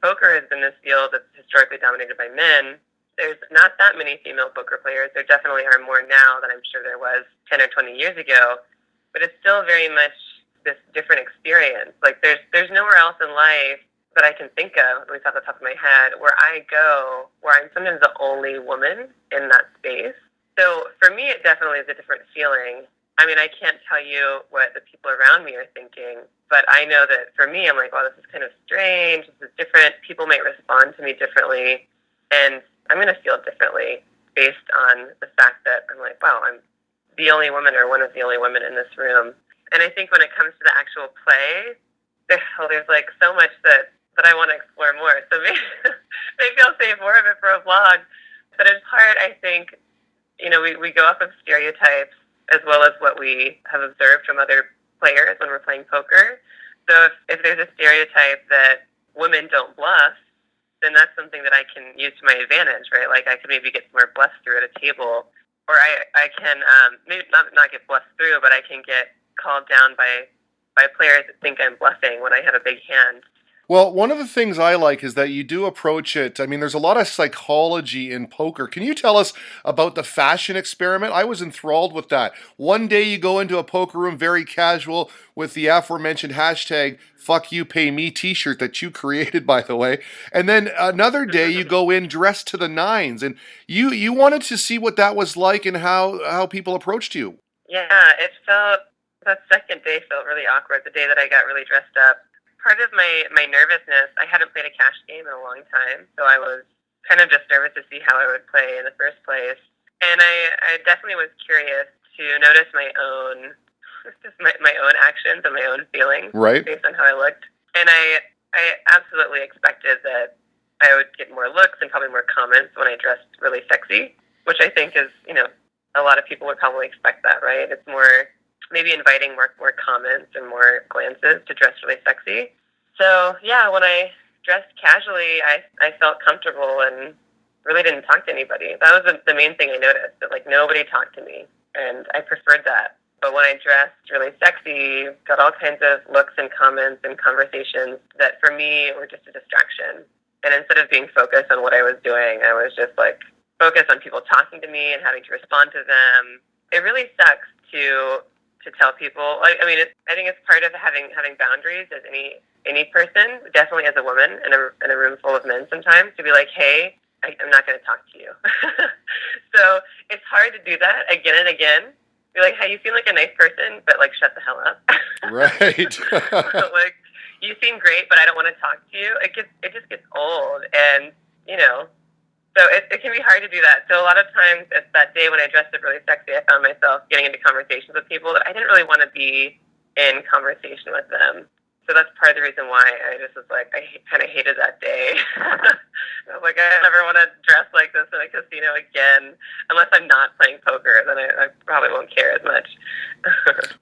poker has been this field that's historically dominated by men. There's not that many female poker players. There definitely are more now than I'm sure there was 10 or 20 years ago. But it's still very much this different experience. Like there's nowhere else in life that I can think of, at least off the top of my head, where I go where I'm sometimes the only woman in that space. So for me, it definitely is a different feeling. I mean, I can't tell you what the people around me are thinking, but I know that for me, I'm like, wow, this is kind of strange. This is different. People might respond to me differently, and I'm going to feel differently based on the fact that I'm like, wow, I'm the only woman or one of the only women in this room. And I think when it comes to the actual play, there's like so much that I want to explore more. So maybe I'll save more of it for a vlog. But in part, I think, we go off of stereotypes as well as what we have observed from other players when we're playing poker. So if there's a stereotype that women don't bluff, then that's something that I can use to my advantage, right? Like I could maybe get more bluffs through at a table, or I can maybe not get bluffs through, but I can get called down by players that think I'm bluffing when I have a big hand. Well, one of the things I like is that you do approach it. I mean, there's a lot of psychology in poker. Can you tell us about the fashion experiment? I was enthralled with that. One day you go into a poker room very casual with the aforementioned hashtag fuck you pay me t-shirt that you created, by the way. And then another day you go in dressed to the nines. And you wanted to see what that was like and how people approached you. Yeah, that second day felt really awkward, the day that I got really dressed up. Part of my nervousness, I hadn't played a cash game in a long time, so I was kind of just nervous to see how I would play in the first place. And I definitely was curious to notice my own, just my own actions and my own feelings Right? based on how I looked. And I absolutely expected that I would get more looks and probably more comments when I dressed really sexy, which I think is, a lot of people would probably expect that, right? It's more maybe inviting more comments and more glances to dress really sexy. So yeah, when I dressed casually, I felt comfortable and really didn't talk to anybody. That was the main thing I noticed, that like nobody talked to me, and I preferred that. But when I dressed really sexy, got all kinds of looks and comments and conversations that for me were just a distraction. And instead of being focused on what I was doing, I was just like focused on people talking to me and having to respond to them. It really sucks to tell people. Like, I mean, I think it's part of having boundaries as any person, definitely as a woman in a room full of men. Sometimes to be like, hey, I'm not going to talk to you. So it's hard to do that again and again. Be like, hey, you seem like a nice person, but like, shut the hell up. Right. Like, you seem great, but I don't want to talk to you. It just gets old, and so it can be hard to do that. So a lot of times, it's that day when I dressed up really sexy, I found myself getting into conversations with people that I didn't really want to be in conversation with them. So that's part of the reason why I just was like, I kind of hated that day. I was like, I never want to dress like this in a casino again. Unless I'm not playing poker, then I probably won't care as much.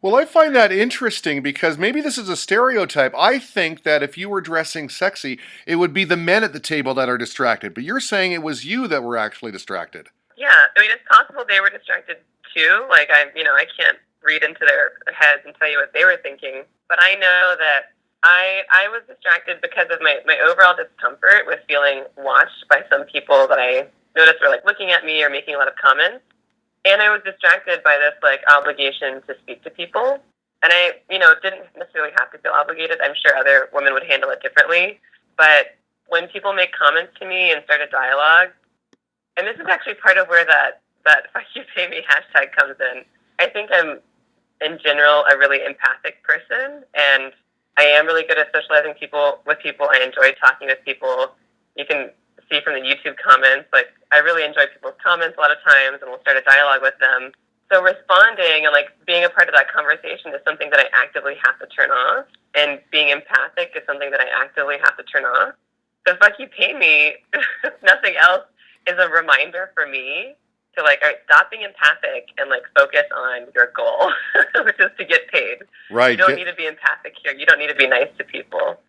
Well, I find that interesting because maybe this is a stereotype. I think that if you were dressing sexy, it would be the men at the table that are distracted. But you're saying it was you that were actually distracted. Yeah, I mean, it's possible they were distracted too. Like, I can't read into their heads and tell you what they were thinking. But I know that I was distracted because of my overall discomfort with feeling watched by some people that I noticed were like looking at me or making a lot of comments. And I was distracted by this like obligation to speak to people. And I, didn't necessarily have to feel obligated. I'm sure other women would handle it differently. But when people make comments to me and start a dialogue, and this is actually part of where that fuck you pay me hashtag comes in. I think I'm in general a really empathic person, and I am really good at socializing with people. I enjoy talking with people. You can see from the YouTube comments, like I really enjoy people's comments a lot of times, and we'll start a dialogue with them. So responding and like being a part of that conversation is something that I actively have to turn off, and being empathic is something that I actively have to turn off. So fuck you pay me, if nothing else, is a reminder for me to like, all right, stop being empathic and like focus on your goal, which is to get paid. You Right. don't need to be empathic here. You don't need to be nice to people.